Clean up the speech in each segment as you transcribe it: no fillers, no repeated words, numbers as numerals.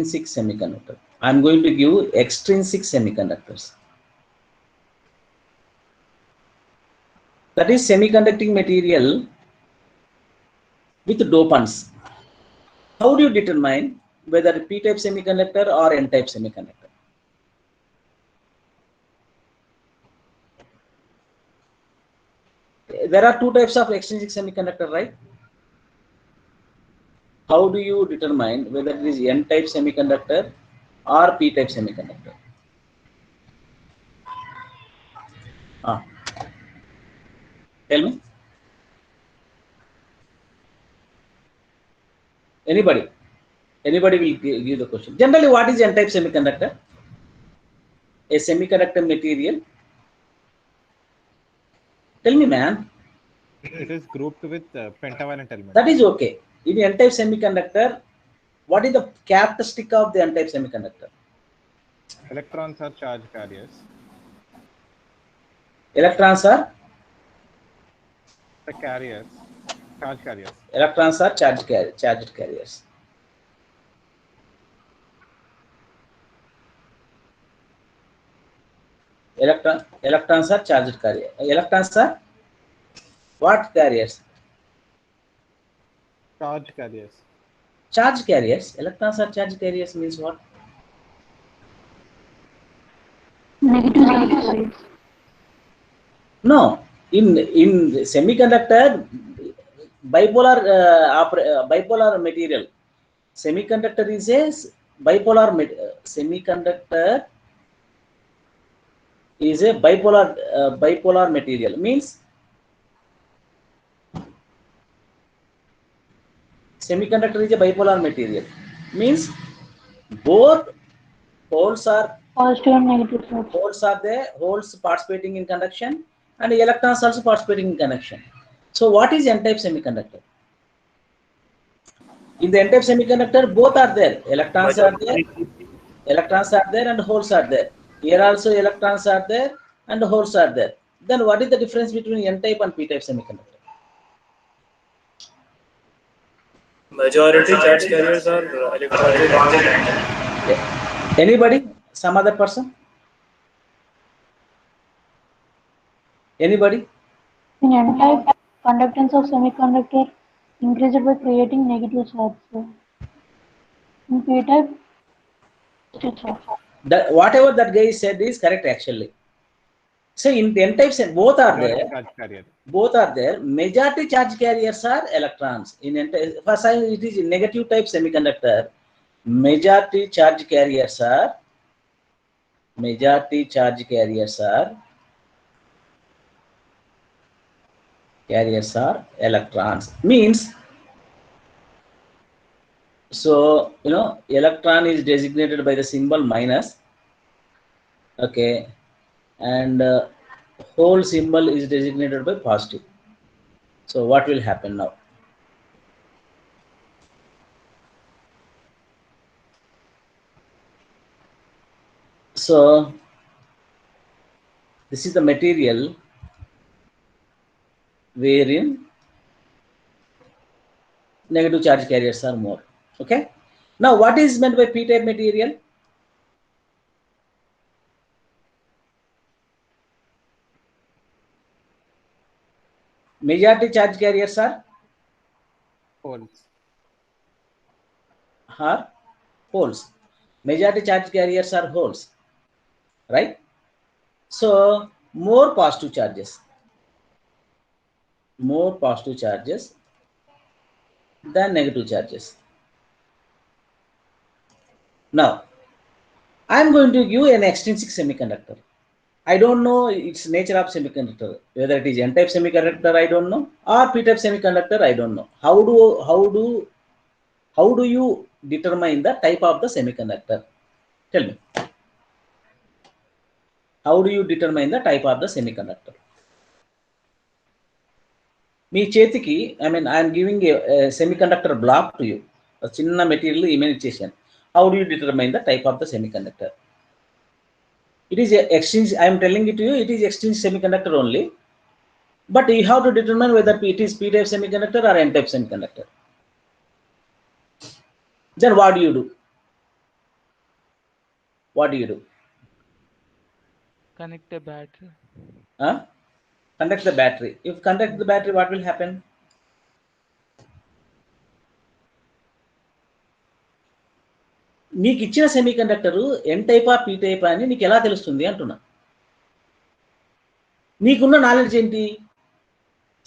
extrinsic semiconductor. I am going to give extrinsic semiconductors. That is semiconducting material with dopants. How do you determine whether p-type semiconductor or n-type semiconductor? There are two types of extrinsic semiconductor, right? How do you determine whether it is n-type semiconductor or p-type semiconductor? Tell me. Anybody will give the question. Generally, what is n-type semiconductor? A semiconductor material. Tell me, man. It is grouped with pentavalent elements. That is okay. In n-type semiconductor, what is the characteristic of the n-type semiconductor? Electrons are charge carriers. Electrons are? The carriers. Charge carriers. Electrons are charged carriers. Electrons are charged carriers. Electrons are what carriers? Charge carriers. Charge carriers. Electrons are charge carriers means what? Negative sides. No. In semiconductor, bipolar material. Semiconductor is a bipolar semiconductor is a bipolar material. Means semiconductor is a bipolar material. Means both holes are Positive and negative sides. Holes are there. Holes participating in conduction, and electrons also participating in conduction. So what is n-type semiconductor? In the n-type semiconductor, both are there. Electrons are there and holes are there. Here also electrons are there and holes are there. Then what is the difference between n-type and p-type semiconductor? Majority charge carriers are electronic. Anybody? Some other person? Anybody? In n-type, conductance of semiconductor increased by creating negative charge. In p-type, Whatever that guy said is correct actually. So in n-type, both are there. Both are there. Majority charge carriers are electrons. In n-type, first it is negative type semiconductor. Majority charge carriers are electrons. Means, so electron is designated by the symbol minus. Okay, and whole symbol is designated by positive. So what will happen now? So this is the material wherein negative charge carriers are more. Okay. Now what is meant by p-type material? Majority charge carriers are holes. Majority charge carriers are holes, right? So more positive charges than negative charges. Now I am going to give an extrinsic semiconductor. I don't know its nature of semiconductor, whether it is n-type semiconductor I don't know, or p-type semiconductor I don't know. How do you determine the type of the semiconductor? Tell me. How do you determine the type of the semiconductor? మీ చేతికి I'm giving a semiconductor block to you, చిన్న material image చేశాను. How do you determine the type of the semiconductor? It is exchange. I am telling it to you. It is exchange semiconductor only, but you have to determine whether it is p-type semiconductor or n-type semiconductor. Then what do you do? what do you do? Connect a battery. Conduct the battery. If conduct the battery, what will happen? నీకు ఇచ్చిన semi conductor ఎన్ టైపా P టైపా అని నీకు ఎలా తెలుస్తుంది అంటున్నా. నీకున్న knowledge ఏంటి?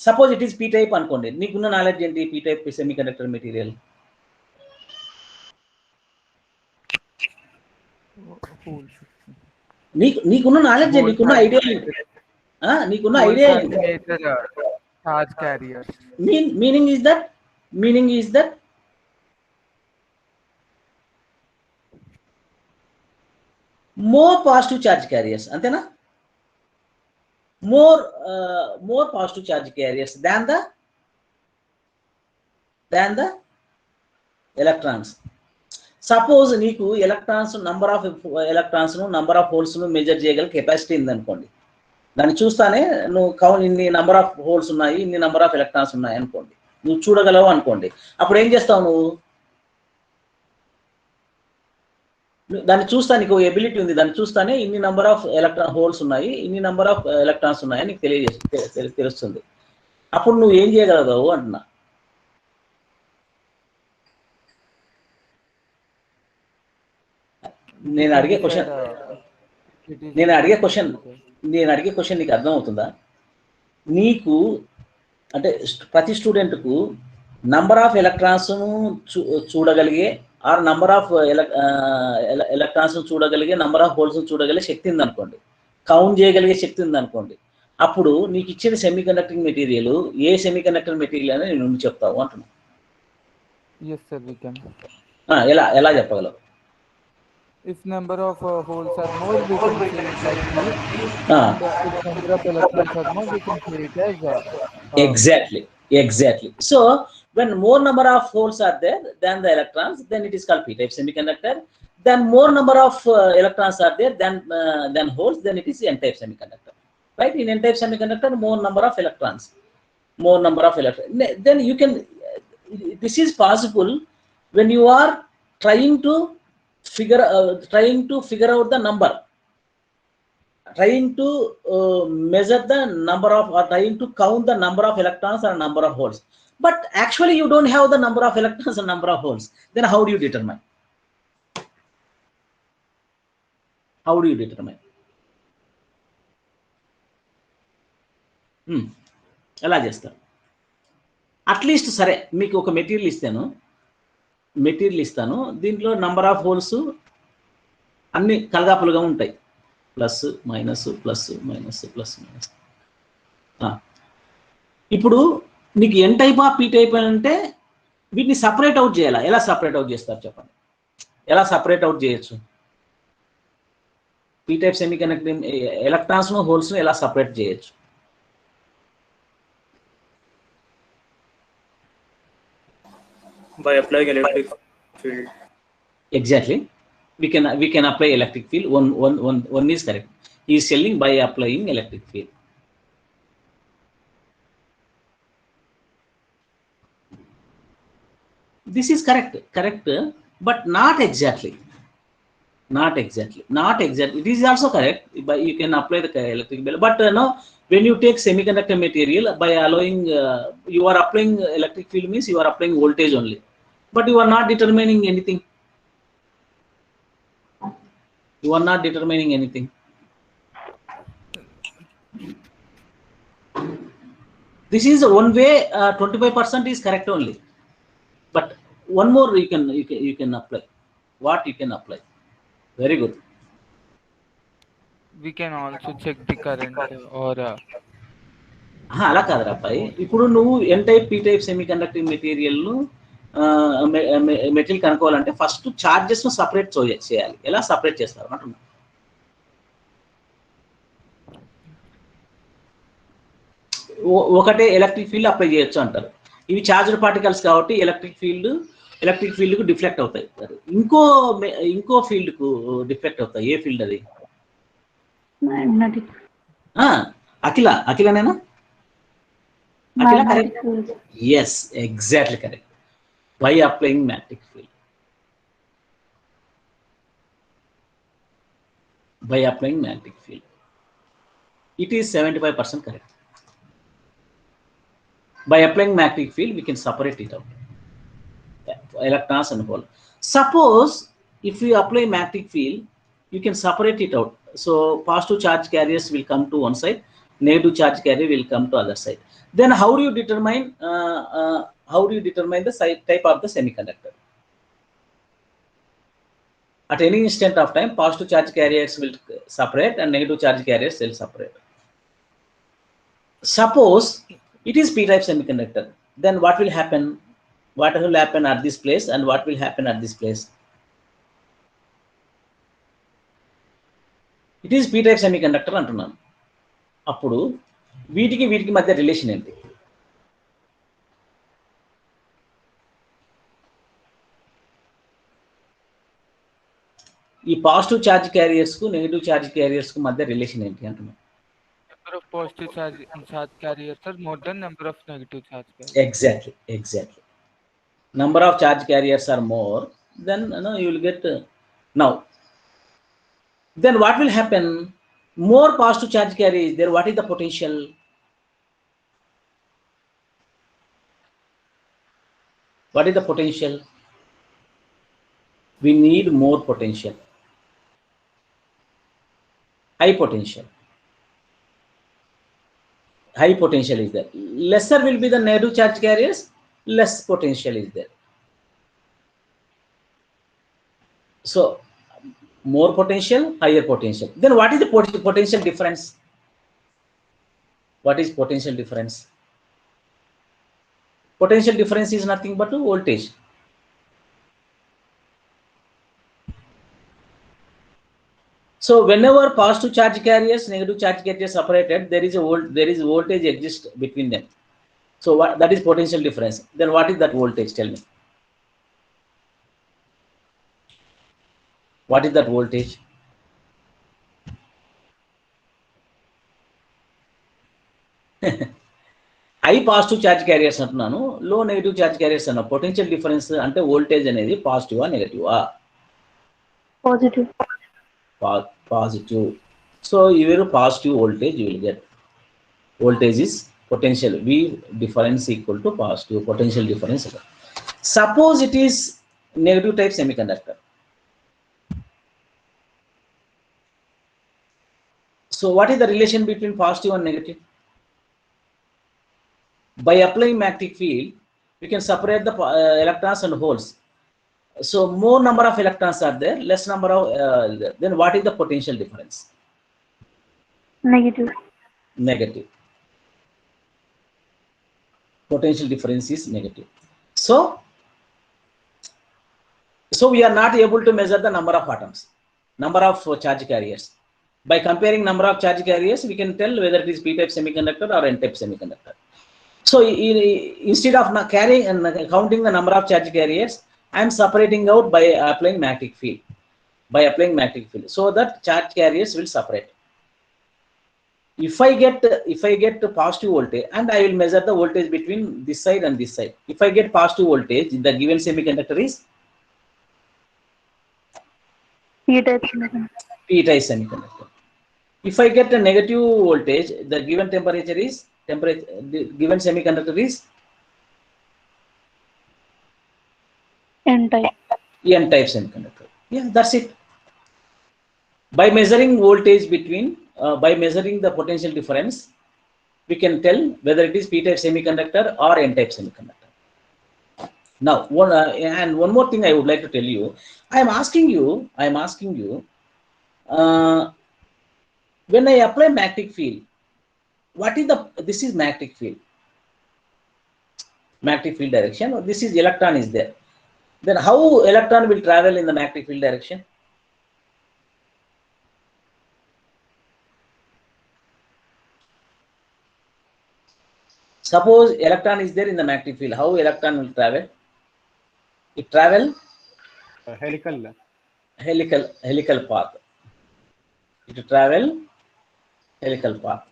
Suppose it is P type అనుకోండి, నీకున్న నాలెడ్జ్ ఏంటి? P type semi conductor material నీకున్న నాలెడ్జ్, నీకున్న ఐడియా, నీకున్న idea Charge carriers. meaning is that more positive charge carriers, అంతేనా? more positive charge carriers than the electrons. Suppose నీకు electrons number of electrons number of holes measure చేయగల capacity ఉందనుకోండి. దాన్ని చూస్తానే నువ్వు ఇన్ని నంబర్ ఆఫ్ హోల్స్ ఉన్నాయి, ఇన్ని నంబర్ ఆఫ్ ఎలక్ట్రాన్స్ ఉన్నాయి అనుకోండి, నువ్వు చూడగలవు అనుకోండి. అప్పుడు ఏం చేస్తావు నువ్వు? దాన్ని చూస్తా, నీకు ఎబిలిటీ ఉంది, దాన్ని చూస్తానే ఇన్ని నంబర్ ఆఫ్ ఎలక్ట్రాన్ హోల్స్ ఉన్నాయి, ఇన్ని నంబర్ ఆఫ్ ఎలక్ట్రాన్స్ ఉన్నాయని నీకు తెలుస్తుంది. అప్పుడు నువ్వు ఏం చేయగలవు అంటున్నా. నేను అడిగే క్వశ్చన్ నీకు అర్థం అవుతుందా? నీకు అంటే ప్రతి స్టూడెంట్కు నంబర్ ఆఫ్ ఎలక్ట్రాన్స్ చూడగలిగే ఆర్ నంబర్ ఆఫ్ ఎలక్ట్రాన్స్ చూడగలిగే, నంబర్ ఆఫ్ హోల్స్ చూడగలిగే శక్తి ఉందనుకోండి, కౌంట్ చేయగలిగే శక్తి ఉందనుకోండి. అప్పుడు నీకు ఇచ్చిన సెమీ కండక్టింగ్ మెటీరియల్ ఏ సెమీ కండక్టర్ మెటీరియల్ అని నేను చెప్తావు అంటున్నా. ఎలా చెప్పగలవు? If number of holes are more, we can say it like this. And if number of electrons are more, we can say it as exactly. So when more number of holes are there than the electrons, then it is called p-type semiconductor. Then more number of electrons are there than holes, then it is n-type semiconductor. Right? In n-type semiconductor, more number of electrons. Then you can. This is possible when you are trying to figure out the number, trying to measure the number of, or trying to count the number of electrons or number of holes, but actually you don't have the number of electrons and number of holes. Then how do you determine? ఎలా చేస్తారు? At least సరే, మీకు ఒక material ఇస్తాను, దీంట్లో number of holes అన్ని కలగాపులుగా ఉంటాయి, plus minus. ఇప్పుడు నీకు ఎన్ టైపా పీ టైప్ అంటే వీటిని సపరేట్ అవుట్ చేయాలా? ఎలా సపరేట్ అవుట్ చేస్తారు చెప్పండి? ఎలా సపరేట్ అవుట్ చేయొచ్చు? P type semi conducting electrons holes ఎలా సపరేట్ చేయొచ్చు? By applying electric field. Exactly. We can apply electric field. One is correct. He is selling by applying electric field. This is correct, but not exactly. It is also correct, but you can apply the electric field. But no, when you take semiconductor material, by allowing you are applying electric field means you are applying voltage only, but you are not determining anything. This is one way. 25% is correct only, but one more you can apply. What you can apply? Very good. We can also check the current or అలా కాదురా అబ్బాయి, ఇప్పుడు నువ్వు N type P type semiconducting material కనుక్కోవాలంటే first charges ను separate చేయాలి. ఎలా separate చేస్తారు అంటున్నా? ఒకటే ఎలక్ట్రిక్ ఫీల్డ్ అప్లై చేయొచ్చు అంటారు. ఇవి చార్జ్డ్ పార్టికల్స్ కాబట్టి ఎలక్ట్రిక్ ఫీల్డ్ కు డిఫ్లెక్ట్ అవుతాయి. ఇంకో ఫీల్డ్ కు డిఫ్లెక్ట్ అవుతాయి. ఏ ఫీల్డ్ అది? అఖిలనేనా? Akhila correct. Yes, exactly correct. By applying magnetic field. by applying magnetic field. It is 75% correct. By applying magnetic field, we can separate it out. Electrons and hole. Suppose if we apply magnetic field, you can separate it out. So positive charge carriers will come to one side, negative charge carrier will come to other side. Then how do you determine the type of the semiconductor? At any instant of time, positive charge carriers will separate and negative charge carriers will separate. Suppose it is p-type semiconductor, then what will happen? What will happen at this place and what will happen at this place? It is p-type semiconductor అంటున్నాను. అప్పుడు వీటికి మధ్య relation ఏంటి? ఈ positive charge carriers కు negative charge carriers కు మధ్య relation ఏంటి అంటున్నాను. Number of positive charge carriers are more than number of negative charge carriers. Exactly. Number of charge carriers are more, then you will get now. Then what will happen? More positive charge carrier is there. What is the potential? What is the potential? We need more potential. High potential. High potential is there. Lesser will be the negative charge carriers, less potential is there. So more potential, higher potential. Then what is the potential difference? What is potential difference? Potential difference is nothing but voltage. So whenever positive charge carriers, negative charge carriers separated, there is voltage exists between them. So that is potential difference. Then what is that voltage? Tell me. What is that voltage? High positive charge carriers అంటున్నాను, low negative charge carriers అన్న potential difference అంటే voltage అనేది పాజిటివా నెగటివా? Positive. Positive. So your positive voltage you will get. Voltage is potential. V difference equal to positive potential difference. Suppose it is negative type semiconductor. So what is the relation between positive and negative? By applying magnetic field, we can separate the electrons and holes. So more number of electrons are there, less number of then what is the potential difference? Negative. Potential difference is negative. So we are not able to measure the number of atoms, number of charge carriers. By comparing number of charge carriers, we can tell whether it is p-type semiconductor or n-type semiconductor. So instead of carrying and counting the number of charge carriers, I am separating out by applying magnetic field. So that charge carriers will separate. If I get positive voltage, and I will measure the voltage between this side and this side. If I get positive voltage, the given semiconductor is p-type semiconductor. If I get a negative voltage, the given temperature is the given semiconductor is n-type semiconductor. Yeah, that's it. By measuring voltage between, by measuring the potential difference, we can tell whether it is p-type semiconductor or n-type semiconductor. Now, one more thing I would like to tell you. I am asking you, when I apply magnetic field, what is this is magnetic field direction. This is electron is there. Then how electron will travel in the magnetic field direction? Suppose electron is there in the magnetic field, how electron will travel? It travel helical path. It travel helical path,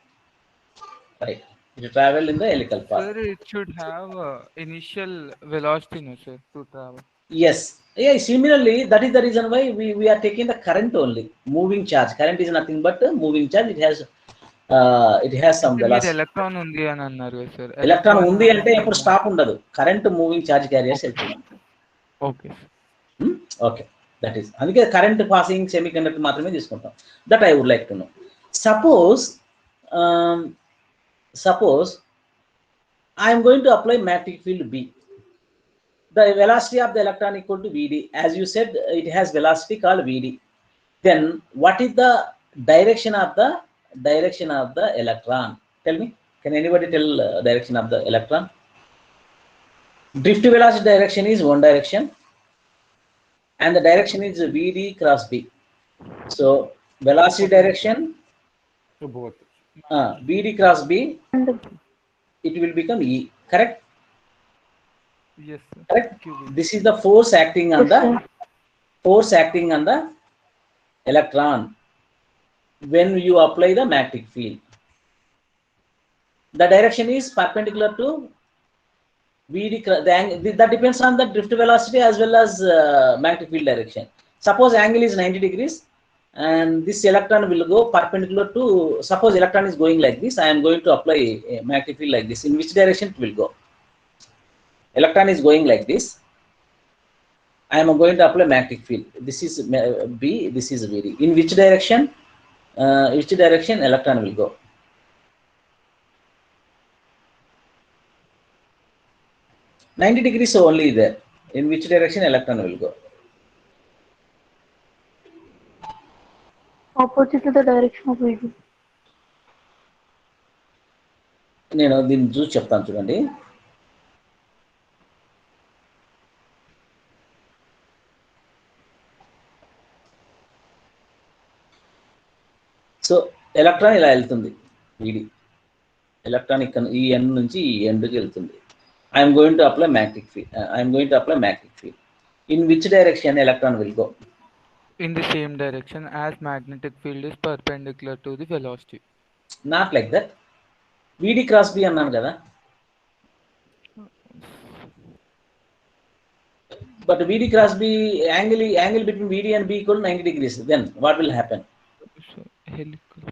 right? It travel in the helical path. Sir, it should have initial velocity, no sir, to travel. Yes. Yeah, similarly, that is the reason why we are taking the current only. Moving charge. Current is nothing but a moving charge. It has some అంటే మీరు velocity. Electron ఉంది అని అన్నారు కదా sir. Electron ఉంది అంటే ఎప్పుడు stop ఉండదు. కరెంట్ మూవింగ్ చార్జ్ క్యారియర్స్ వెళ్తుంది. ఓకే. ఓకే, దట్ ఈస్ అందుకే కరెంట్ పాసింగ్ సెమీ కండక్టర్ మాత్రమే తీసుకుంటాం. That I would like to know. Suppose I'm going to apply magnetic field B. The velocity of the electron equal to Vd. As you said, it has velocity called Vd. Then what is the direction of the electron? Tell me. Can anybody tell direction of the electron? Drift velocity direction is one direction, and the direction is Vd cross B. So velocity direction To both. Vd cross B, And it will become E. Correct? yes sir. Correct. QB. This is the force acting on yes, the electron when you apply the magnetic field. The direction is perpendicular to Vd. That depends on the drift velocity as well as magnetic field direction. Suppose angle is 90 degrees and this electron will go perpendicular to, suppose electron is going like this, I am going to apply a magnetic field like this. In which direction it will go? Electron is going like this. I am going to apply magnetic field. This is B, this is Vd. In which direction electron will go? -90 degrees only there. In which direction electron will go? opposite to the direction of Vd. నేను దీన్ని చూసి చెప్తాను చూడండి. So electron ఇలా వెళ్తుంది. ఇది electron ఇక్కడ ఈ ఎండ్ నుంచి ఈ ఎండ్కి వెళ్తుంది. I'm going to apply magnetic field. In which direction electron will go? In the same direction as magnetic field is perpendicular to the velocity. Not like that. Vd cross B అన్నాను కదా. But Vd cross B, angle between Vd and B equal 90 degrees. Then what will happen? So helical.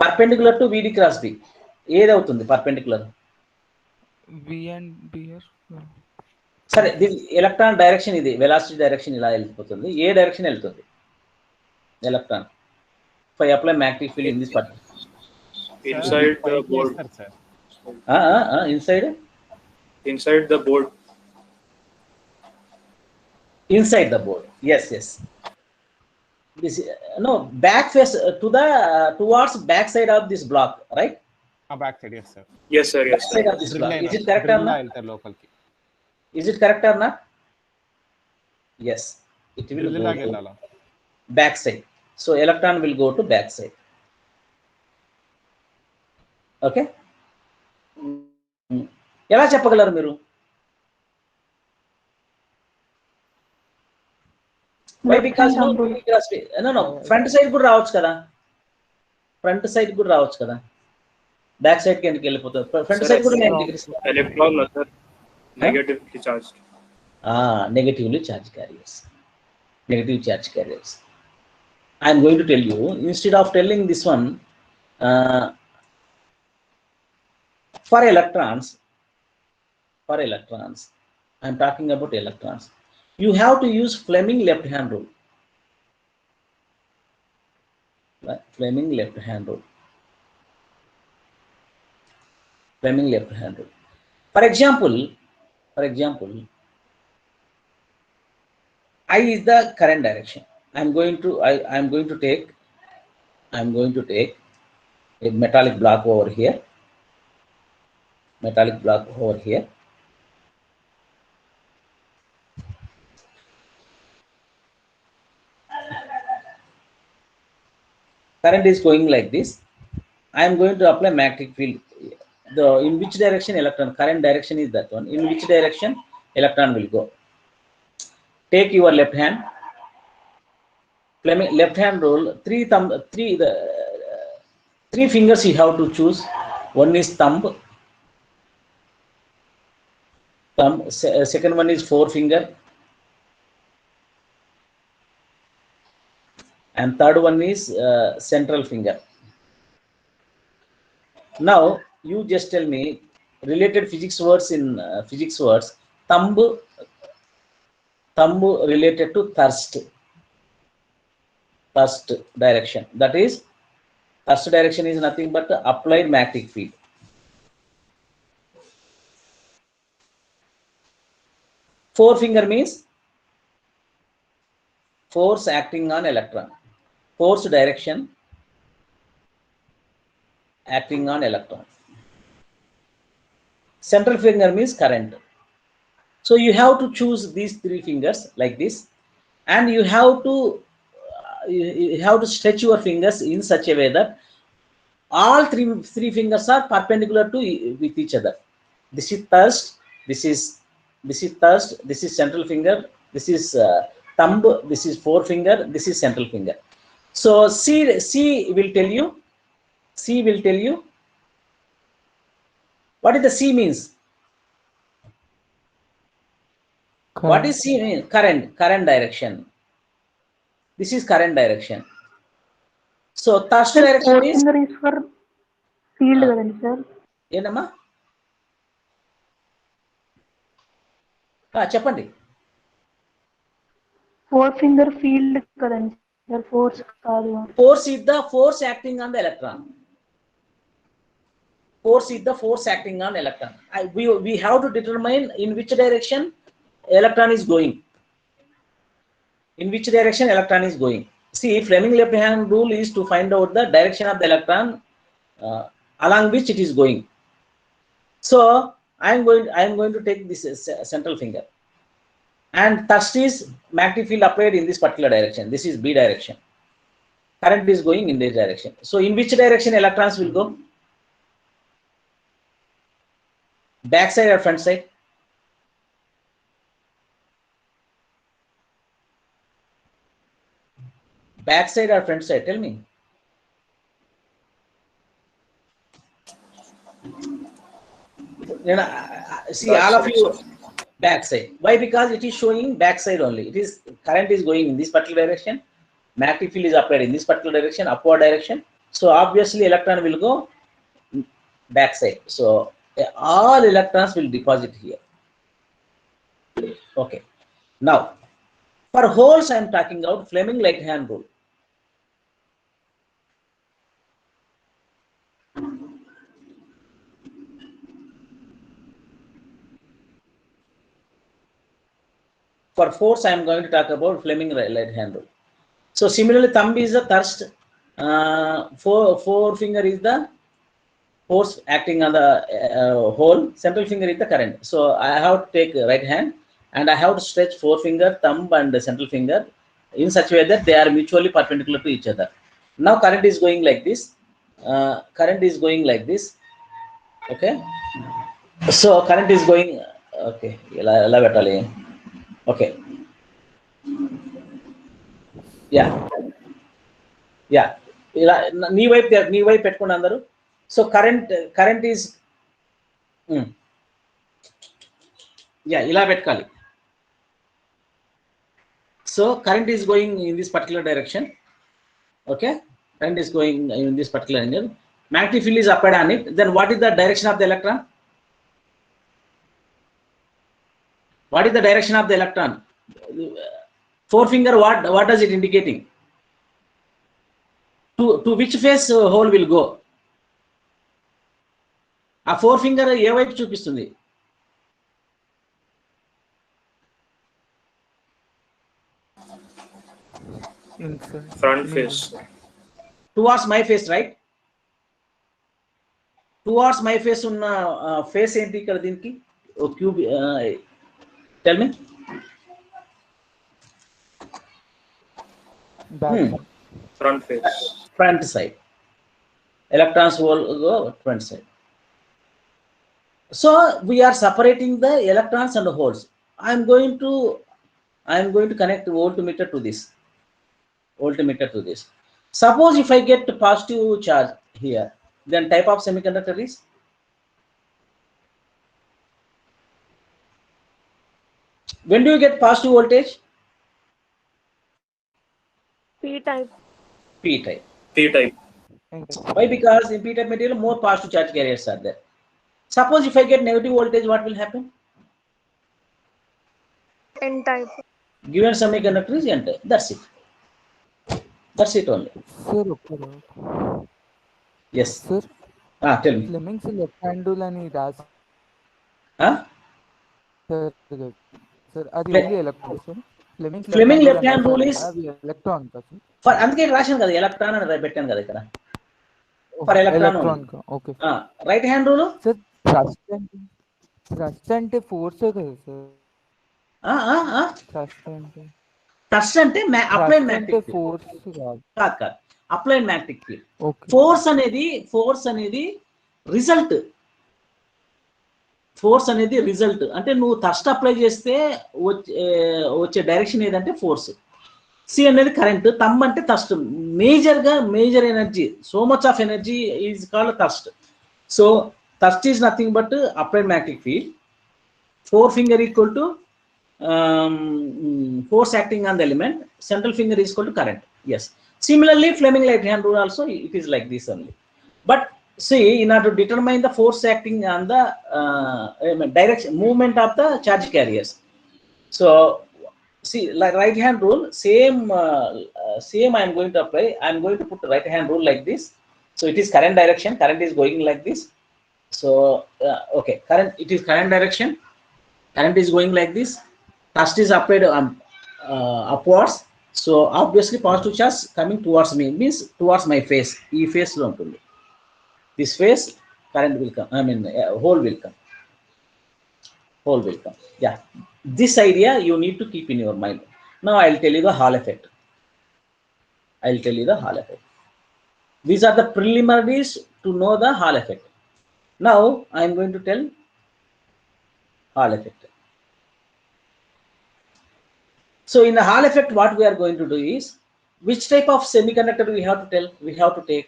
Perpendicular to Vd cross B. ఏది అవుతుంది perpendicular? V and B are. సరే, electron direction ఇది, velocity direction ఇలా వెళ్ళిపోతుంది. ఏ direction వెళ్తుంది electron? If I apply magnetic field in this part. Inside the board. Sir. Inside the board. Inside the board. Yes. This no back face towards back side of this block, right? Back side, yes sir. Yes sir. Back side of this block. Is it correct or not? Local key. Is it correct or not? Yes, it will go to back side. So electron will go to back side. Okay. ఎలా చెప్పగలరు మీరు? Why? Because no, front side కూడా రావచ్చు కదా. Back side కి ఎందుకు వెళ్ళిపోతుంది? Front side కూడా 90 degrees. Electron sir, negatively charged. Negatively charged carriers. Negative charge carriers. I am going to tell you, instead of telling this one, for electrons, I am talking about electrons. You have to use Fleming left hand rule. Fleming left hand rule. For example, I is the current direction. I am going to take a metallic block over here. Current is going like this. I am going to apply magnetic field. In which direction electron? Current direction is that one. In which direction electron will go? Take your left hand. Fleming left hand rule. Three fingers you have to choose. One is thumb. Second one is forefinger. and third one is central finger. Now you just tell me related physics words in physics words. Thumb related to thrust direction. That is, thrust direction is nothing but applied magnetic field. Forefinger means force acting on electron. Force direction acting on electron. Central finger means current. So you have to choose these three fingers like this, and you have to stretch your fingers in such a way that all three fingers are perpendicular to with each other. This is thrust. This is thrust. This is central finger. This is thumb. This is forefinger. This is central finger. So C will tell you. C will tell you what is the C means. Current. What is C mean? Current direction. This is current direction. So thrust direction is forefinger is for field కదండి sir. ఏంటమ్మా చెప్పండి. forefinger field కదండి sir, force కాదు. Force is the force acting on the electron. Force is the force acting on electron. We have to determine in which direction electron is going. In which direction electron is going. See, Fleming left hand rule is to find out the direction of the electron along which it is going. So I am going to take this central finger, and thrust is magnetic field applied in this particular direction. This is B direction. Current is going in this direction. So in which direction electrons will go? Back side or front side? Back side or front side? Tell me. See, all of you back side. Why? Because it is showing back side only. It is current is going in this particular direction. Magnetic field is applied in this particular direction, upward direction. So obviously electron will go back side. So all electrons will deposit here. Okay. Now, for holes, I am talking about Fleming right hand rule. For force, I am going to talk about Fleming right hand rule. So similarly, thumb is the thrust, forefinger is the force acting on the hole, central finger is the current. So I have to take right hand, and I have to stretch forefinger, thumb, and the central finger in such a way that they are mutually perpendicular to each other. Now current is going like this. Current is going like this. Okay. So current is going. Okay. Okay. Yeah. నీ వైపు పెట్టుకోండి అందరూ. So current is ఇలా పెట్టుకోవాలి. So current is going in this particular direction. Okay, current is going in this particular angle. Magnetic field is applied on it. Then what is the direction of the electron? What is the direction of the electron? Forefinger, what does it indicating? To which face hole will go? ఆ forefinger ఏ వైపు చూపిస్తుంది? Front face. Towards my face, right? Towards my face ఉన్న face ఏంటి ఇక్కడ దీనికి? Cube. Tell me. Front face. Front side. Electrons will go front side. So we are separating the electrons and the holes. I am going to connect voltmeter to this. Suppose if I get positive charge here, then type of semiconductor is when do you get positive voltage? P type. P type. P type. Why? Because in P type material more positive charge carriers are there. Suppose if I get negative voltage, what will happen? N type. Given semiconductor is N type. That's it. That's it only. Sir, okay. Yes. Sir, Tell me. Fleming's left hand rule and it Sir, అది only electron sir Fleming left hand rule is అది electron కా sir for అందుకే రాశాను కదా electron అని పెట్టాను కదా ఇక్కడ ఫర్ ఎలక్ట్రాన్ కా okay right hand rule sir thrust అంటే ఫోర్స్ కదా సార్ థ్రస్ట్ అంటే అప్లైడ్ మ్యాగ్నెటిక్ ఫోర్స్ కాదు applied magnetic field. Okay force అనేది రిజల్ట్ అంటే నువ్వు థ్రస్ట్ అప్లై చేస్తే వచ్చే డైరెక్షన్ ఏదంటే ఫోర్స్. సి అనేది కరెంట్, థంబ్ అంటే thrust. Major energy, so much of energy is called thrust. So thrust is nothing but applied magnetic field. Four finger equal to force acting on the element, central finger is equal to current. Yes, similarly Fleming right hand rule also it is like this only. But see, in order to determine the force acting on the direction movement of the charge carriers, so see, like right hand rule same I am going to apply. I am going to put the right hand rule like this. So it is current direction, current is going like this. So okay, it is current direction, current is going like this. Thrust is applied upwards, so obviously positive charge coming towards me, means towards my face. E face lo untundi, this face current will come, hole will come. Yeah, this idea you need to keep in your mind. Now I will tell you the Hall effect. These are the preliminaries to know the Hall effect. Now I am going to tell Hall effect. So in the Hall effect, what we are going to do is, which type of semiconductor we have to take.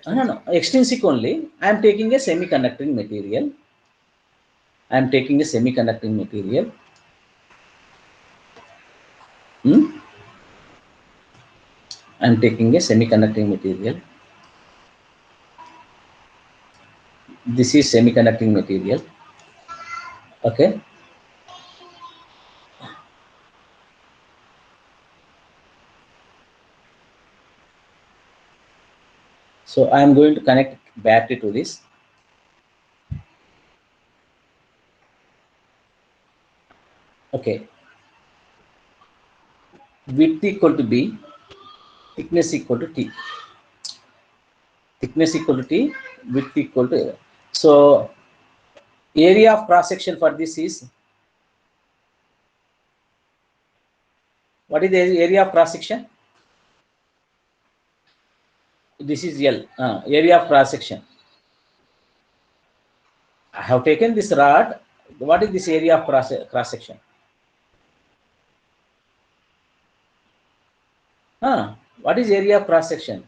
No, extrinsic only. I am taking a semiconducting material. I am taking a semiconducting material. This is semiconducting material. Okay. So I am going to connect battery to this. Okay. Width equal to B, thickness equal to T. Width equal to A. So area of cross section for this is, what is the area of cross section? This is L, area of cross section. I have taken this rod. What is this area of cross section? What is area of cross section?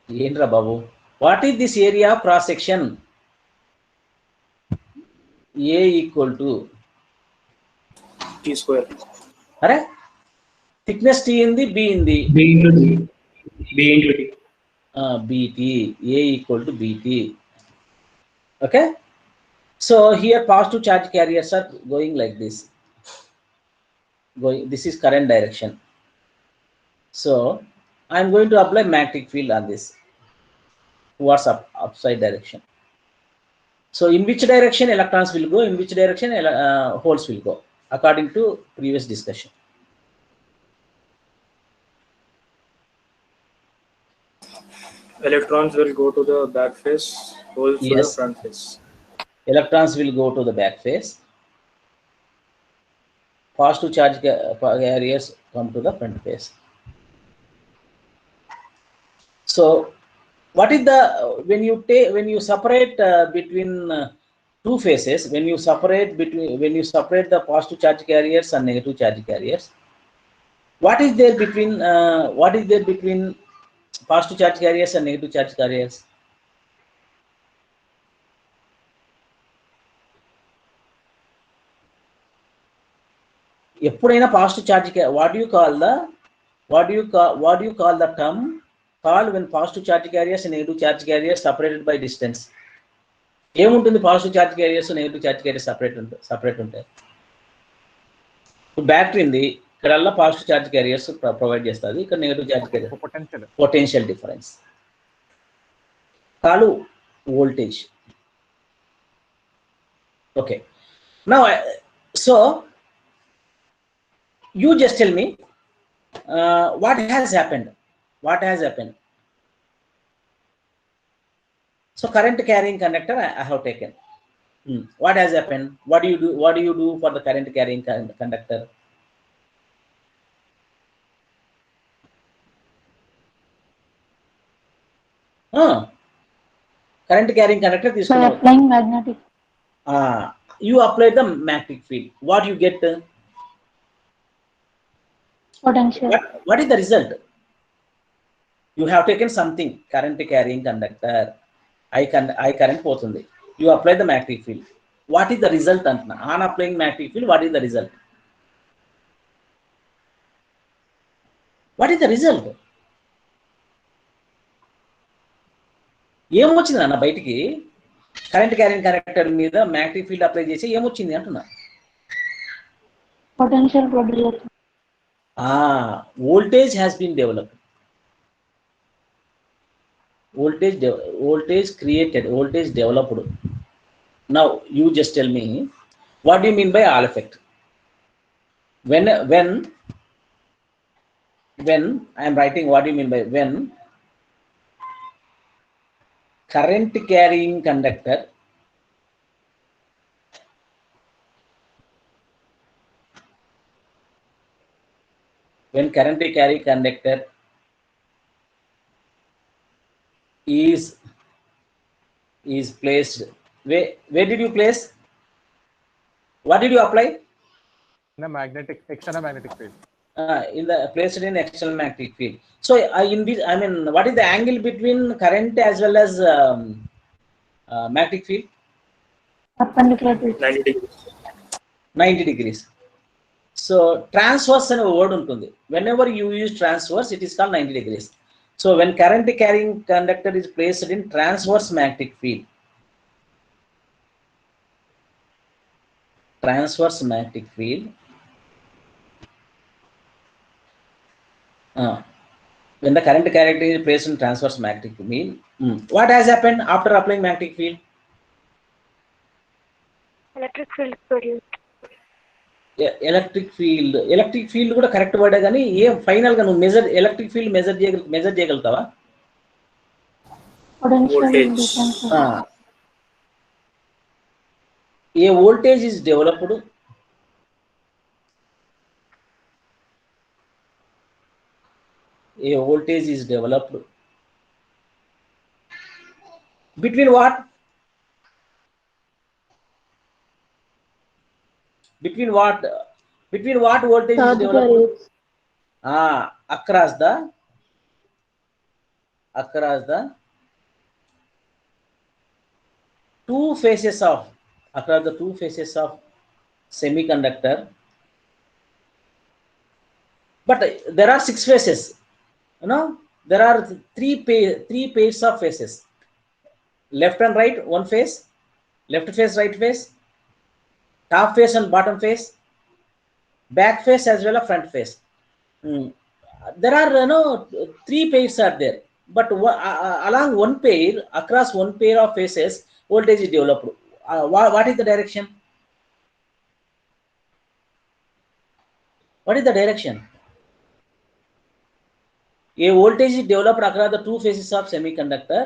Yendra Babu. What is this area of cross section? A equal to T square. Alright? Thickness T in the B in the B into D. BT. A equal to BT. Okay. So here positive charge carriers are going like this. This is current direction. So I am going to apply magnetic field on this towards upside direction. So in which direction electrons will go, in which direction holes will go, according to previous discussion. Electrons will go to the back face, holes to the front face. Electrons will go to the back face. Positive charge carriers come to the front face. So what is the, when you separate between two faces, when you separate the positive charge carriers and negative charge carriers, what is there between positive charge carriers and negative charge carriers? ఎప్పుడైనా positive charge what do you call the term called when positive charge carriers and negative charge carriers separated by distance? ఏముంటుంది positive charge carriers negative charge carriers separate ఉంటాయి. Battery ఉంది, ఇక్కడల్లా positive charge carriers provide చేస్తుంది, ఇక్కడ negative charge carrier. Potential difference called voltage. Okay, now so you just tell me what has happened. So current carrying conductor I have taken. What has happened? What do you do for the current carrying conductor? Current carrying conductor is By applying magnetic. You apply the magnetic field. What you get? Potential. What is the result? You have taken something, current carrying conductor. I current పోతుంది. You apply the magnetic field. What is the result? On applying magnetic field, what is the result? What is the result? ఏమొచ్చింది అన్న బయటికి? Current carrying conductor మీద magnetic field apply చేసి ఏమొచ్చింది అంటున్నా? Potential producer. Voltage has been developed. Voltage created, voltage developed. Now you just tell me, what do you mean by Hall effect? When I am writing, what do you mean by when current carrying conductor is placed, where did you place? What did you apply? In a external magnetic field. Placed in external magnetic field. So in this, I mean, what is the angle between current as well as magnetic field? Perpendicular to 90 degrees. 90 degrees. So transverse and word ఉంటుంది. Whenever you use transverse, it is called 90 degrees. So when current carrying conductor is placed in transverse magnetic field, when the current carrier is placed in transverse magnetic field, what has happened after applying magnetic field? Electric field produced. Electric field కూడా correct వర్డే, కానీ ఏం final గా నువ్వు electric field measure చేయగలుగుతావా? potential Voltage. difference. ఏ voltage is developed, between what? Between what voltage is developed? Across the two faces of semiconductor. But there are 6 faces. There are three pairs of faces. Left and right, one face. Left face, right face. Top face and bottom face. Back face as well as front face. There are 3 pairs are there. But along one pair, across one pair of faces, voltage is developed. What is the direction? A voltage is developed across the 2 faces of semiconductor,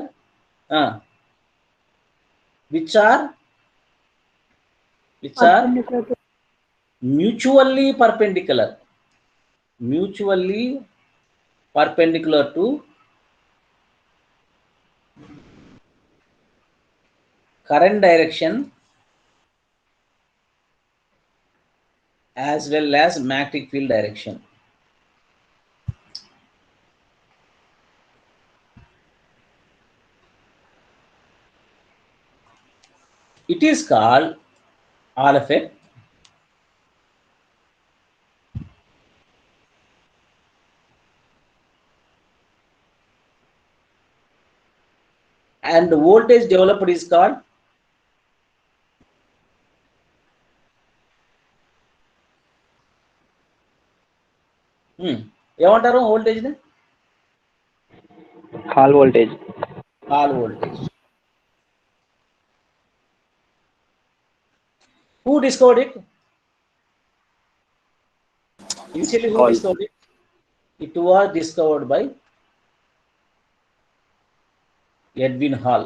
which are mutually perpendicular to current direction as well as magnetic field direction. It is called Hall effect. and the voltage developed is called ఏమంటారు voltage ని? Hall voltage. Hall voltage. Who discovered it? Initially, who Hall. discovered it? It was discovered by Edwin Hall.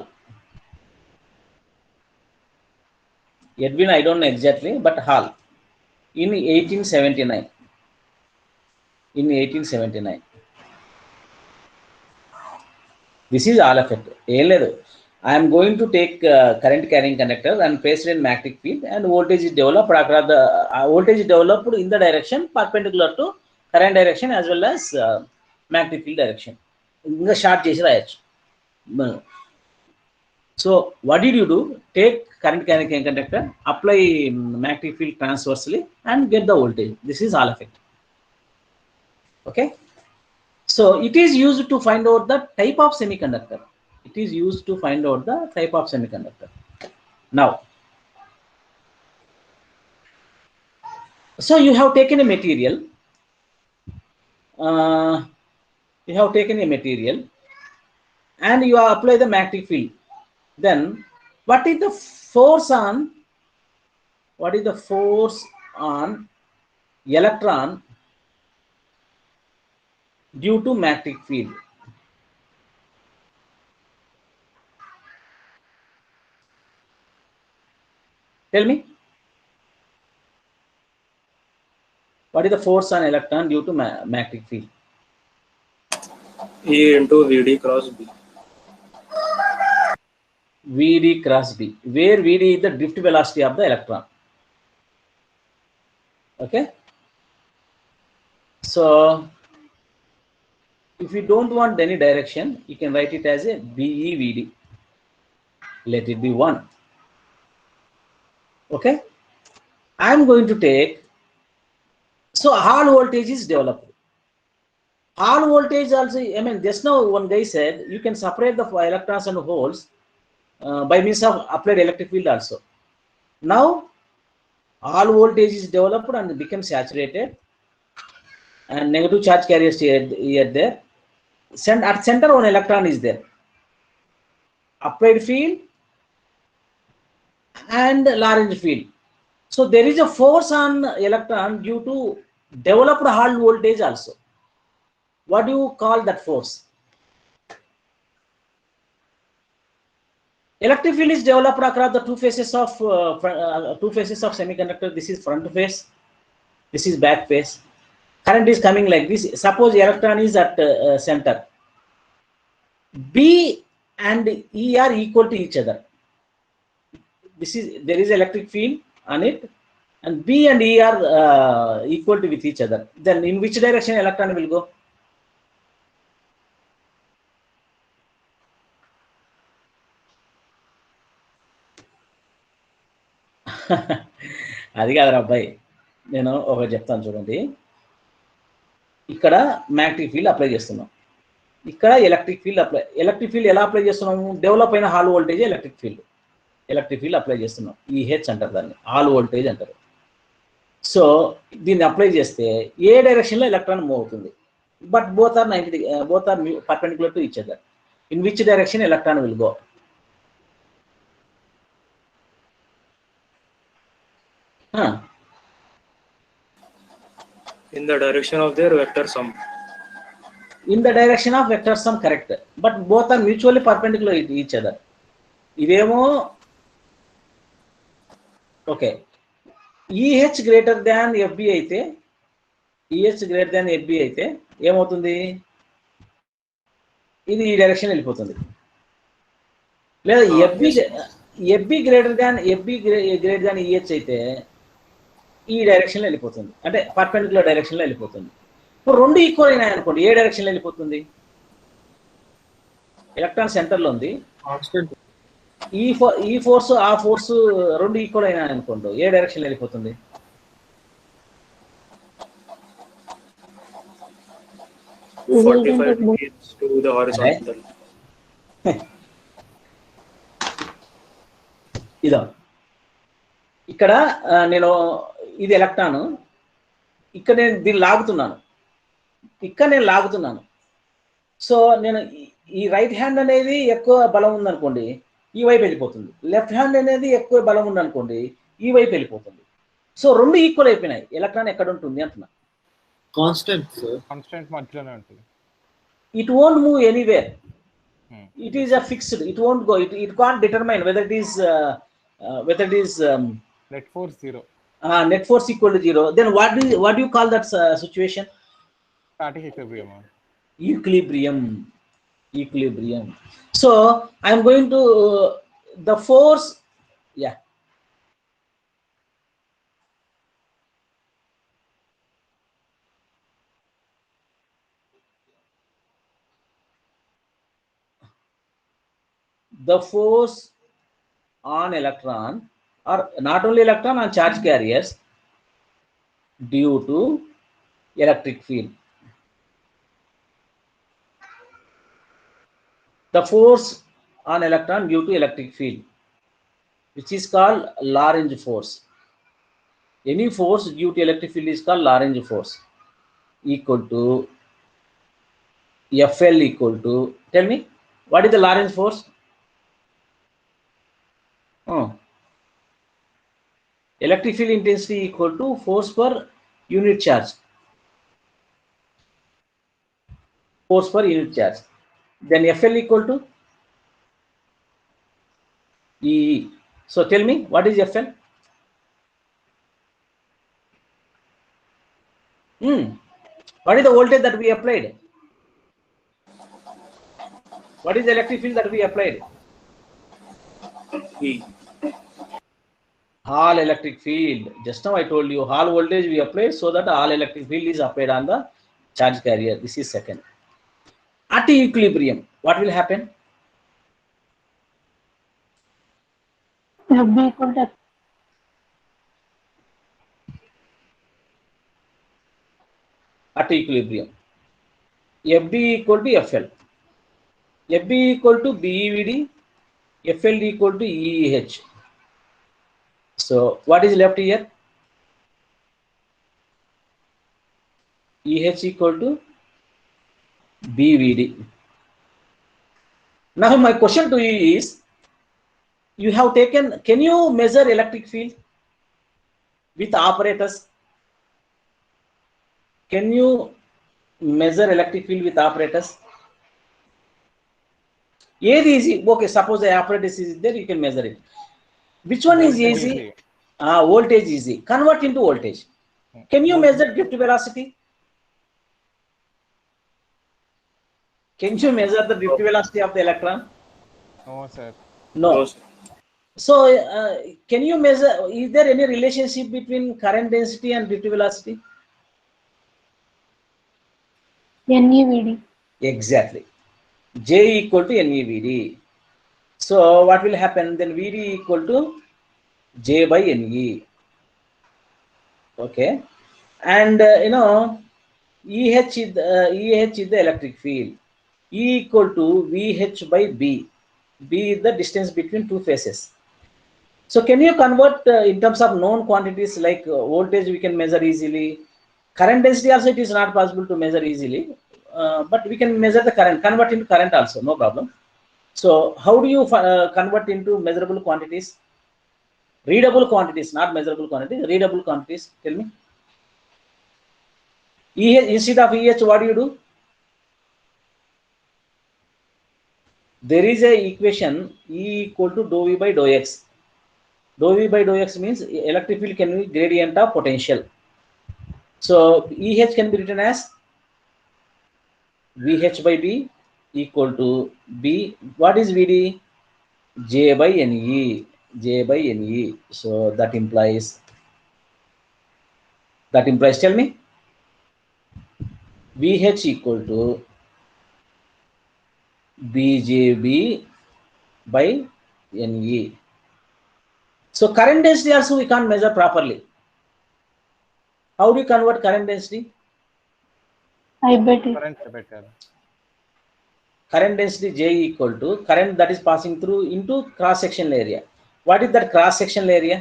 Edwin, I don't know exactly, but Hall in 1879. In 1879. This is all of it. I am going to take current carrying conductor and place it in magnetic field, and voltage is developed. The voltage is developed in the direction perpendicular to current direction as well as magnetic field direction. In the short case, so what did you do? Take current carrying conductor, apply magnetic field transversely, and get the voltage. This is all of it. Okay. So it is used to find out the type of semiconductor. It is used to find out the type of semiconductor. Now, so you have taken a material. You have taken a material, and you apply the magnetic field. Then, what is the force on? What is the force on electron due to magnetic field? Tell me. What is the force on electron due to magnetic field? E into VD cross B. VD cross B, where VD is the drift velocity of the electron. Okay. So if you don't want any direction, you can write it as a BEVD. Let it be 1. Okay. I am going to take, so Hall voltage is developed. Hall voltage also, I mean, just now one guy said you can separate the electrons and holes by means of applied electric field also. Now, Hall voltage is developed and becomes saturated, and negative charge carriers here there. At center, one electron is there. Applied field and Lagrange field. So there is a force on electron due to developed Hall voltage also. What do you call that force? Electric field is developed across the two faces of semiconductor. This is front face. This is back face. Current is coming like this. Suppose electron is at center. B and E are equal to each other. There is electric field on it, and B and E are equal to with each other. Then in which direction electron will go? అది కాదురా అబ్బాయి, నేను ఒకటి చెప్తాను చూడండి. ఇక్కడ magnetic field apply చేస్తున్నాం, ఇక్కడ ఎలక్ట్రిక్ ఫీల్డ్ ఎలా అప్లై చేస్తున్నాము? డెవలప్ అయిన Hall voltage electric field apply చేస్తున్నాం. ఈహెచ్ అంటారు దాన్ని, హాల్ వోల్టేజ్ అంటారు. సో దీన్ని అప్లై చేస్తే ఏ డైరెక్షన్లో ఎలక్ట్రాన్ మూవ్ అవుతుంది? But both are perpendicular to each other. In which direction electron will go? In the direction of their vector sum. In the direction of vector sum, correct. But both are mutually perpendicular to each other. ఇదేమో okay, EH greater than FB అయితే, ఏమవుతుంది? ఇది ఈ direction వెళ్ళిపోతుంది. లేదా FB greater than EH అయితే ఈ డైరెక్షన్లో వెళ్ళిపోతుంది, అంటే పర్పెండిక్యులర్ డైరెక్షన్లో వెళ్ళిపోతుంది. ఇప్పుడు రెండు ఈక్వల్ అయినాయి అనుకోండి, ఏ డైరెక్షన్లో వెళ్ళిపోతుంది? ఎలక్ట్రాన్ సెంటర్లో ఉంది, ఈ ఫోర్స్ ఆ ఫోర్స్ రెండు ఈక్వల్ అయినాయి అనుకోండి, ఏ డైరెక్షన్లో వెళ్ళిపోతుంది? ఇదో ఇక్కడ నేను ఇది ఎలక్ట్రాన్, ఇక్కడ నేను దీన్ని లాగుతున్నాను. సో నేను ఈ రైట్ హ్యాండ్ అనేది ఎక్కువ బలం ఉందనుకోండి, ఈ వైపు వెళ్ళిపోతుంది. లెఫ్ట్ హ్యాండ్ అనేది ఎక్కువ బలం ఉందనుకోండి, ఈ వైపు వెళ్ళిపోతుంది. సో రెండు ఈక్వల్ అయిపోయినాయి. ఎలక్ట్రాన్ ఎక్కడ ఉంటుంది అంటున్నా. కాన్స్టెంట్ మధ్యలోనే ఉంటుంది. It won't move anywhere. It is a fixed. It won't go. It can't determine whether it is Net force 0. Net force equal to 0. Then what do you call that situation? Static equilibrium. Equilibrium. So I am going to the force. Yeah. The force on electron, or not only electron, on charge carriers due to electric field. The force on electron due to electric field, which is called Lorentz force. Any force due to electric field is called Lorentz force, equal to FL equal to, tell me, what is the Lorentz force? Electric field intensity equal to force per unit charge. Force per unit charge. Then FL equal to E. So tell me, what is FL? What is the voltage that we applied? What is the electric field that we applied? E. Hall electric field. Just now I told you Hall voltage we applied, so that Hall electric field is applied on the charge carrier. This is second. At equilibrium, what will happen? FB equal to At equilibrium, FB equal to FL. FB equal to BEVD, FL equal to EEH. So what is left here? EH equal to BVD. Now my question to you is, you have taken, can you measure electric field with apparatus? Can you measure electric field with apparatus? Is easy. Okay, suppose the apparatus is there, you can measure it. Which one is easy? Voltage easy. Convert into voltage. Can you measure drift velocity? Can you measure the drift velocity of the electron? No, sir. No. So can you measure, is there any relationship between current density and drift velocity? NEVD. Exactly. J equal to NEVD. So what will happen then? VD equal to J by NE. Okay. And EH is the electric field. E equal to VH by B. B is the distance between two faces. So can you convert in terms of known quantities like voltage we can measure easily. Current density also it is not possible to measure easily. But we can measure the current, convert into current also, no problem. So how do you convert into measurable quantities? Readable quantities, not measurable quantities, readable quantities. Tell me. EH, instead of EH, what do you do? There is a equation E equal to dou V by dou X. Dou V by dou X means electric field can be gradient of potential. So EH can be written as VH by B equal to B. What is VD? J by NE. J by NE. So that implies, tell me, VH equal to BJB by NE. So current density also we can't measure properly. How do you convert current density? I bet it. Current better. Current density J equal to current that is passing through into cross sectional area. What is that cross sectional area?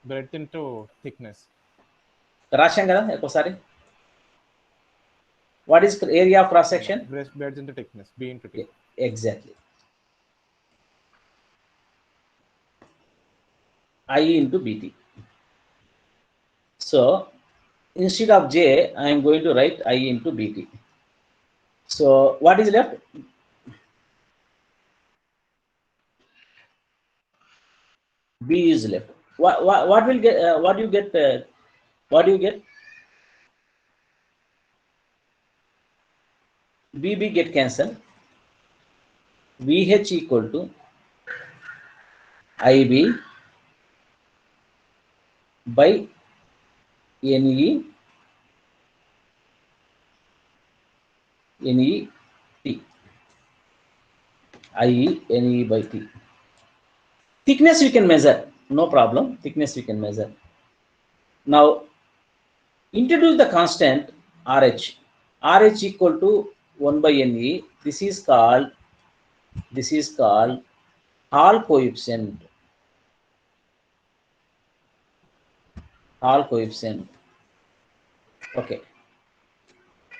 Breadth into thickness. రాశాం కదా ఒకసారి. What is area of cross section? Breadth into thickness. B into T. Exactly. I into BT. So instead of J, I am going to write I into BT. So what is left? B is left. What will get? What do you get? What do you get? BB get cancelled. VH equal to IB by NE T. IE NE by T. Thickness we can measure, no problem. Thickness we can measure. Now introduce the constant RH. RH equal to 1 by NE. This is called Hall coefficient. Hall coefficient. Okay.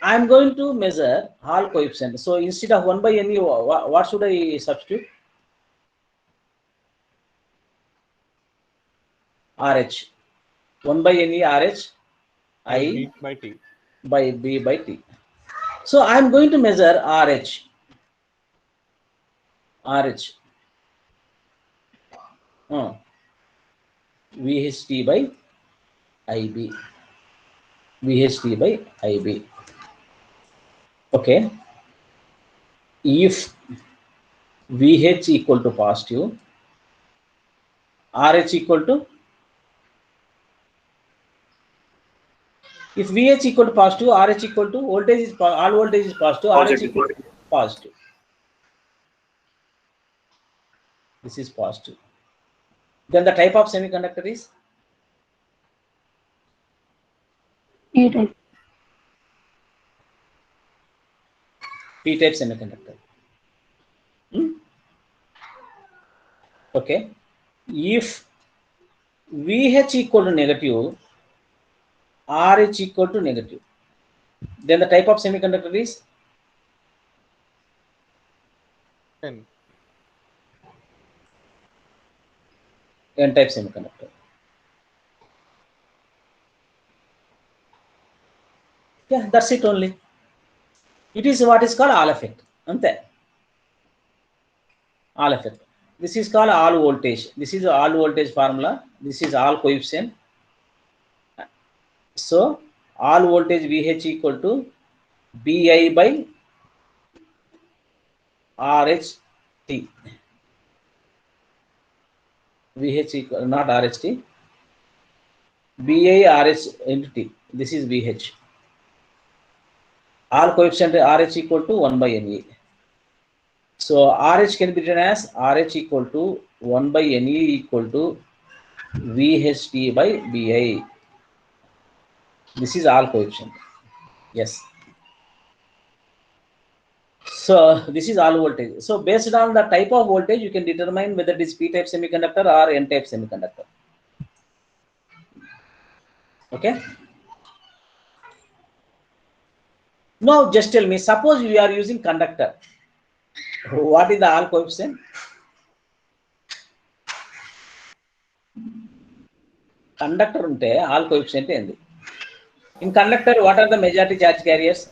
I am going to measure Hall coefficient. So instead of 1 by NE, what should I substitute? RH. 1 by NE RH I B by T. by B by T. So I am going to measure RH. VHT by IB. VHT by IB. Okay. If VH equal to positive, RH equal to, if VH equal to positive, RH equal to, voltage is all voltage is positive, RH equal to positive. This is positive. Then the type of semiconductor is P-type. P-type semiconductor. Okay. If VH equal to negative, RH equal to negative, then the type of semiconductor is N-type semiconductor. Yeah, that's it only. It is what is called Hall effect. Ante. Hall effect. This is called Hall voltage. This is Hall voltage formula. This is Hall coefficient. So Hall voltage VH equal to BI by RHT. VH equal, not RHT. BI RH into T. This is VH. Hall coefficient RH equal to 1 by NE. So RH can be written as RH equal to 1 by NE equal to VHT by BI. This is Hall coefficient. Yes. So this is Hall voltage. So based on the type of voltage, you can determine whether it is P-type semiconductor or N-type semiconductor. Okay. Now just tell me, suppose we are using conductor. What is the Hall coefficient? Conductor unte Hall coefficient endi? In conductor, what are the majority charge carriers?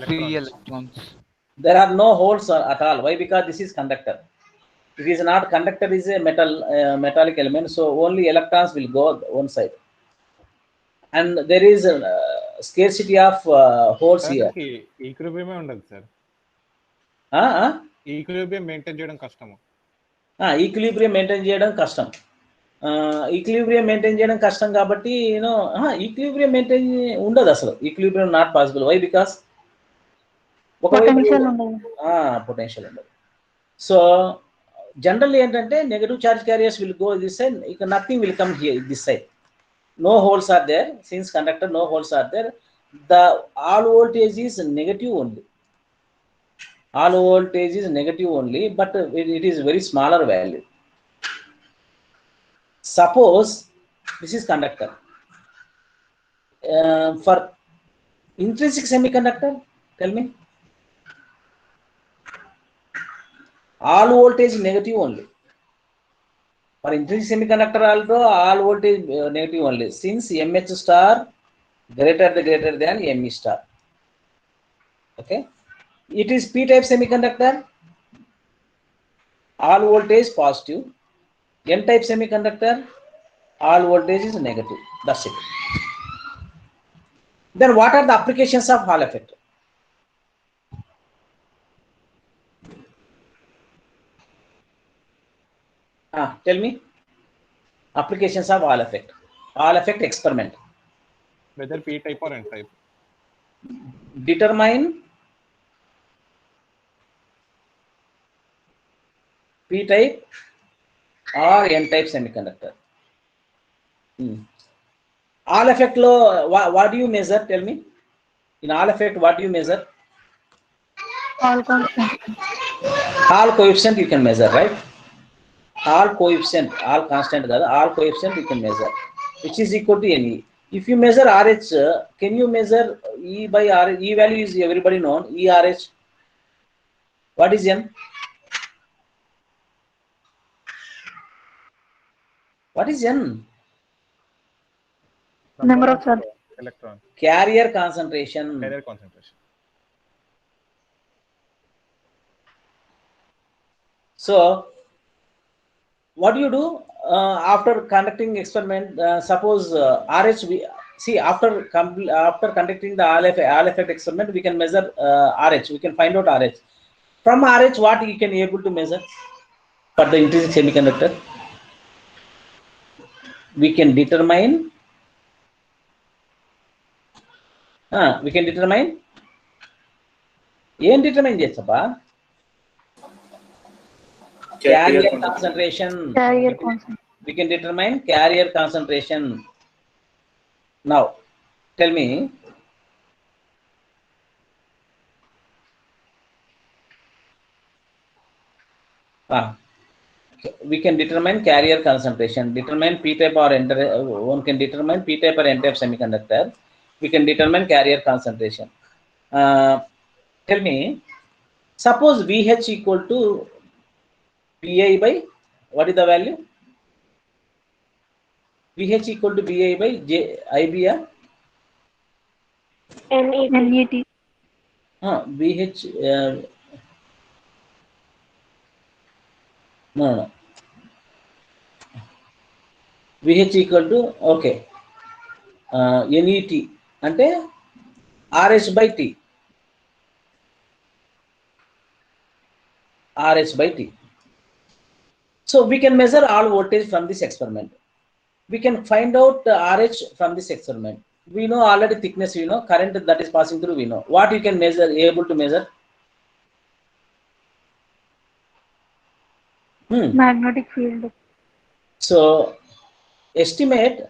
Free electrons. There are no holes at all. Why? Because this is conductor. It is not, conductor is a metallic element, so only electrons will go one side. And there is a scarcity of holes here. Equilibrium ఉండదు sir. Equilibrium maintain చేయడం కష్టము. Equilibrium maintain చేయడం కష్టం. Equilibrium maintain చేయడం కష్టం కాబట్టి equilibrium maintain ఉండదు అసలు. Equilibrium not possible. Why? Because potential ఉండదు. పొటెన్షియల్ ఉండదు. సో జనరల్ ఏంటంటే negative charge carriers will go this side, ఇక nothing will come here this side. No holes are there. Since conductor, no holes are there. The all voltage is negative only. All voltage is negative only, but it is very smaller value. Suppose this is conductor. For intrinsic semiconductor, tell me. All voltage negative only. For intrinsic semiconductor also, all voltage negative only. Since MH star greater than ME star. Okay. It is P-type semiconductor. All voltage positive. N-type semiconductor, all voltage is negative. That's it. Then what are the applications of Hall effect? Tell me. Applications of Hall effect. Hall effect experiment. Whether P type or N type. Determine P-type or N-type semiconductor. Hall effect lo, what do you measure? Tell me. In Hall effect, what do you measure? Hall constant. Hall coefficient you can measure, right? Hall coefficient, all constant, all coefficient you can measure, which is equal to NE. If you measure RH, can you measure E by R? E value is everybody known. E RH. What is N? What is N? Number of charges. Electron. Carrier concentration. Carrier concentration. So, what do you do after conducting experiment? Suppose RH, after conducting the Hall effect experiment, we can measure RH. We can find out RH. From RH, what you can able to measure for the intrinsic semiconductor? We can determine. We can determine. ఏం determine చేస్తాపా carrier concentration. Carrier concentration. We can determine carrier concentration. Now tell me, we can determine carrier concentration, determine p-type or one can determine p-type or n-type semiconductor. We can determine carrier concentration. Tell me, suppose VH equal to BI by, what is the value? VH equal to BI by IBR? NET. VH, no. VH equal to, okay, NET, ante RH by T. RH by T. So we can measure all voltage from this experiment. We can find out RH from this experiment. We know already thickness, we know current that is passing through, we know. What you can measure, able to measure? Magnetic field. So estimate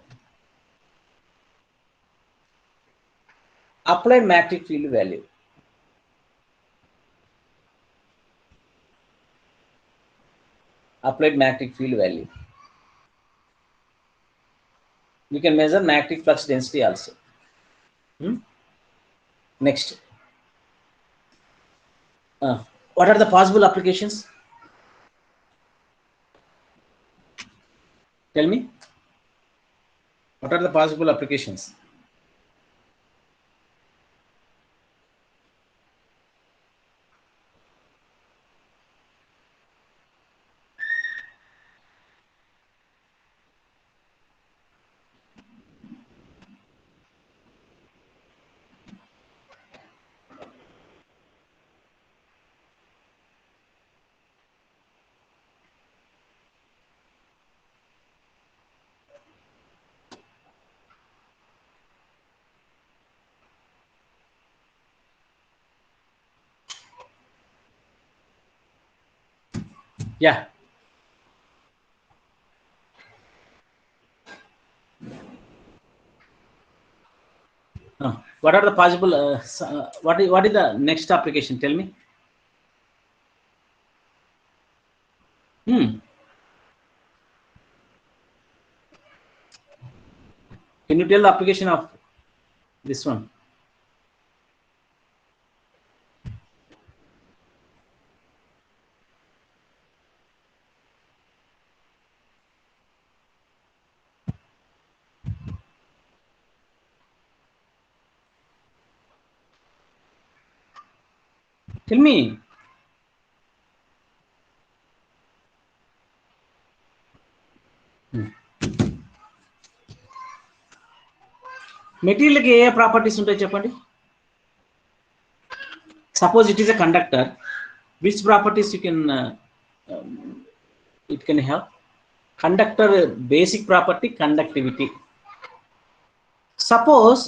applied magnetic field value. Applied magnetic field value. We can measure magnetic flux density also. Next, what are the possible applications? Tell me, what are the possible applications? Yeah. What are the possible? What is the next application? Tell me. Can you tell the application of this one? Tell me. మెటీరియల్కి ఏ properties ఉంటాయి చెప్పండి. Suppose it is a conductor, which properties you can it can have? Conductor basic property conductivity. Suppose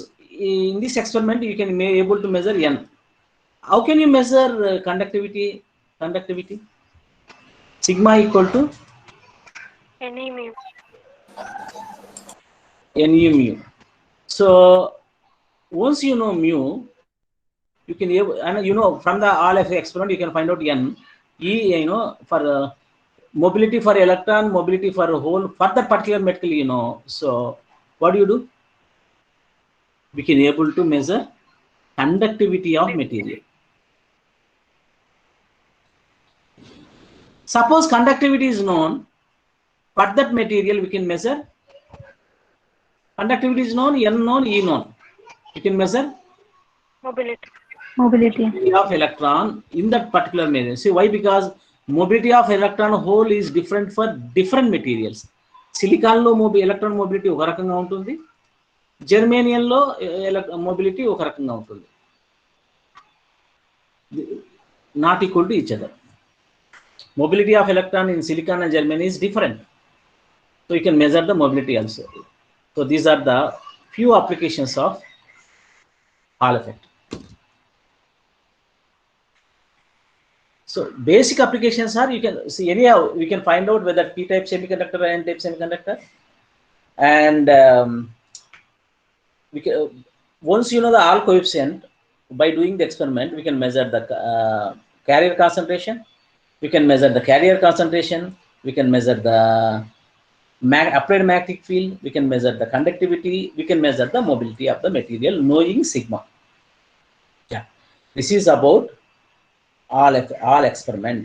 in this experiment you can be able to measure n. How can you measure conductivity? Sigma equal to NE mu. NU mu. So once you know mu, you can, and you know from the all of experiment you can find out n. E, you know, for mobility for electron, mobility for a hole, for that particular material, you know. So what do? We can able to measure conductivity of material. Suppose conductivity is known, for that material we can measure conductivity is known, n known, E known. You can measure Mobility of electron in that particular material. See why? Because mobility of electron hole is different for different materials. Silicon lo electron mobility oka rakanga untundi, germanium lo mobility oka rakanga untundi, not equal to each other. Mobility of electron in silicon and germanium is different, so you can measure the mobility also. So these are the few applications of Hall effect. So basic applications are, you can see anyhow we can find out whether p-type semiconductor or n-type semiconductor, and we can, once you know the Hall coefficient, by doing the experiment we can measure the carrier concentration, we can measure the carrier concentration, we can measure the applied magnetic field, we can measure the conductivity, we can measure the mobility of the material knowing sigma. Yeah, this is about all experiment.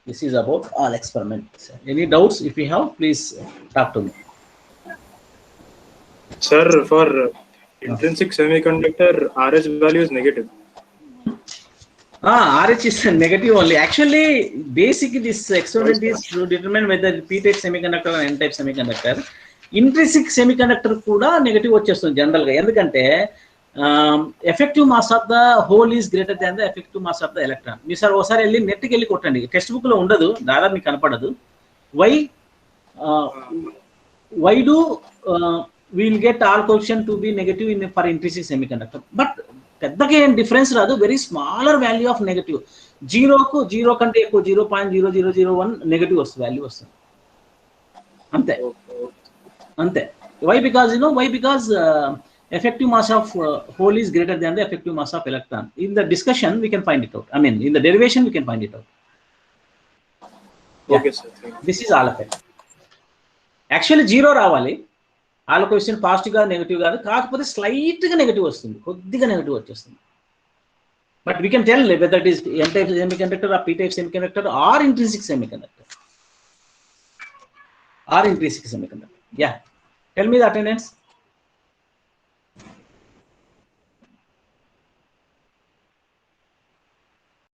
This is about all experiment. Any doubts? If you have, please talk to me. Sir, for intrinsic semiconductor, RH value is negative. RH is negative only. Actually, basically this experiment is to determine whether p-type semiconductor or n-type semiconductor. Intrinsic semiconductor kuda negative వచ్చేస్తుంది general గా, ఎందుకంటే effective mass of the whole is greater than the effective mass of the electron. మీరు sir ఒకసారి వెళ్ళి నెట్కి వెళ్ళి కొట్టండి, text book లో ఉండదు, దాదాపు మీకు కనపడదు. Why do we'll get all coefficient to be negative in for intrinsic semiconductor, but పెద్దగా ఏం డిఫరెన్స్ రాదు, very smaller value of negative. Zero కంటే ఎక్కువ 0.0001 నెగటివ్ వస్తుంది, వాల్యూ వస్తుంది, అంతే అంతే. Why because effective mass of hole is greater than the effective mass of electron. In the discussion we can find it out, I mean in the derivation we can find it out. Okay sir, this is all effect. Actually zero రావాలి, all question positive గా negative కాదు, కాకపోతే slight గా negative వస్తుంది, కొద్దిగా negative వచ్చేస్తుంది. But we can tell whether it is n type semiconductor or p type semiconductor or intrinsic semiconductor. Yeah, tell me the attendance.